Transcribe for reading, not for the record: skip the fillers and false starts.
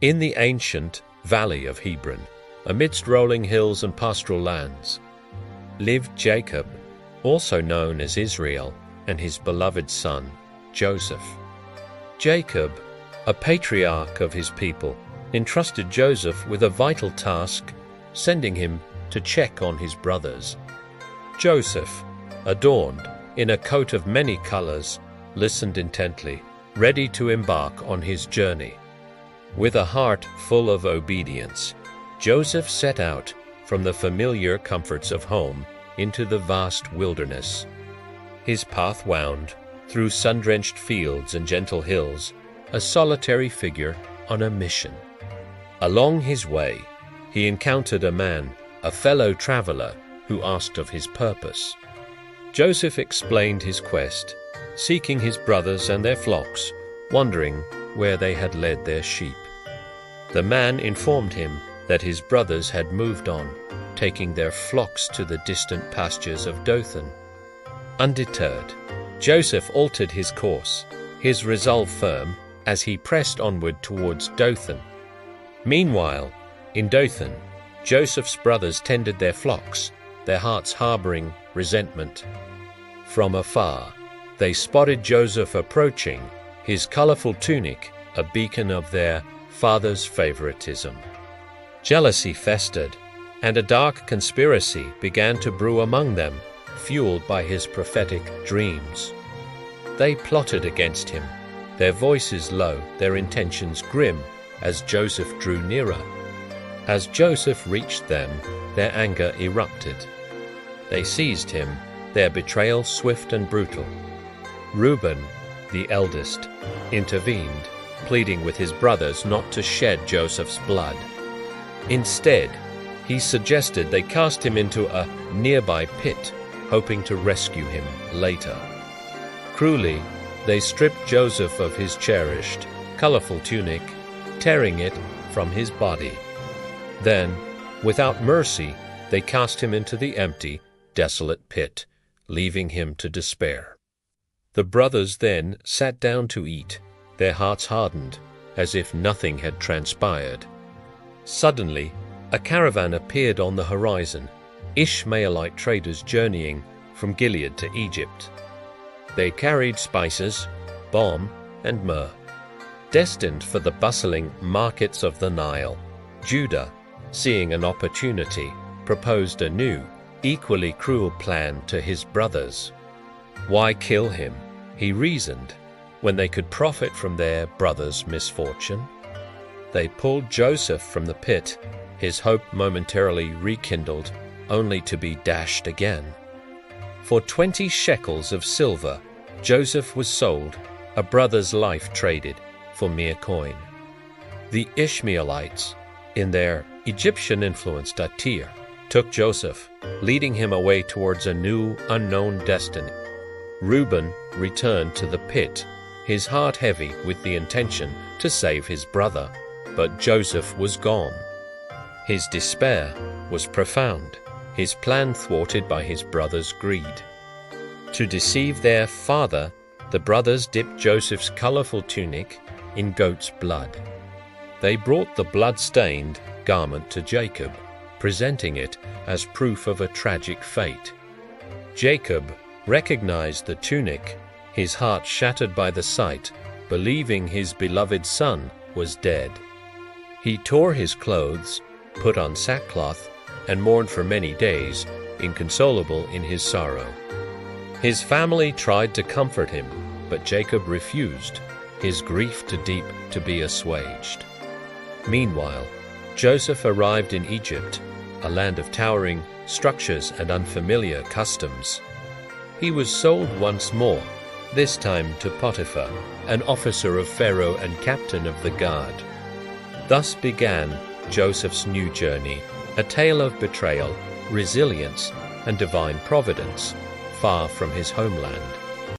In the ancient valley of Hebron, amidst rolling hills and pastoral lands, lived Jacob, also known as Israel, and his beloved son, Joseph. Jacob, a patriarch of his people, entrusted Joseph with a vital task, sending him to check on his brothers. Joseph, adorned in a coat of many colors, listened intently, ready to embark on his journey. With a heart full of obedience, Joseph set out from the familiar comforts of home into the vast wilderness. His path wound through sun-drenched fields and gentle hills, a solitary figure on a mission. Along his way, he encountered a man, a fellow traveler, who asked of his purpose. Joseph explained his quest, seeking his brothers and their flocks, wondering where they had led their sheep. The man informed him that his brothers had moved on, taking their flocks to the distant pastures of Dothan. Undeterred, Joseph altered his course, his resolve firm as he pressed onward towards Dothan. Meanwhile, in Dothan, Joseph's brothers tended their flocks, their hearts harboring resentment. From afar, they spotted Joseph approaching, his colorful tunic a beacon of their father's favoritism. Jealousy festered, and a dark conspiracy began to brew among them, fueled by his prophetic dreams. They plotted against him, their voices low, their intentions grim, as Joseph drew nearer. As Joseph reached them, their anger erupted. They seized him, their betrayal swift and brutal. Reuben, the eldest, intervened, pleading with his brothers not to shed Joseph's blood. Instead, he suggested they cast him into a nearby pit, hoping to rescue him later. Cruelly, they stripped Joseph of his cherished, colorful tunic, tearing it from his body. Then, without mercy, they cast him into the empty, desolate pit, leaving him to despair. The brothers then sat down to eat, their hearts hardened, as if nothing had transpired. Suddenly, a caravan appeared on the horizon, Ishmaelite traders journeying from Gilead to Egypt. They carried spices, balm, and myrrh. Destined for the bustling markets of the Nile, Judah, seeing an opportunity, proposed a new, equally cruel plan to his brothers. Why kill him, he reasoned, when they could profit from their brother's misfortune? They pulled Joseph from the pit, his hope momentarily rekindled, only to be dashed again. For 20 shekels of silver, Joseph was sold, a brother's life traded for mere coin. The Ishmaelites, in their Egyptian-influenced Atir, took Joseph, leading him away towards a new, unknown destiny. Reuben returned to the pit, his heart heavy with the intention to save his brother, but Joseph was gone. His despair was profound, his plan thwarted by his brother's greed. To deceive their father, the brothers dipped Joseph's colorful tunic in goat's blood. They brought the blood-stained garment to Jacob, presenting it as proof of a tragic fate. Jacob recognized the tunic, his heart shattered by the sight, believing his beloved son was dead. He tore his clothes, put on sackcloth, and mourned for many days, inconsolable in his sorrow. His family tried to comfort him, but Jacob refused, his grief too deep to be assuaged. Meanwhile, Joseph arrived in Egypt, a land of towering structures and unfamiliar customs. He was sold once more, this time to Potiphar, an officer of Pharaoh and captain of the guard. Thus began Joseph's new journey, a tale of betrayal, resilience, and divine providence, far from his homeland.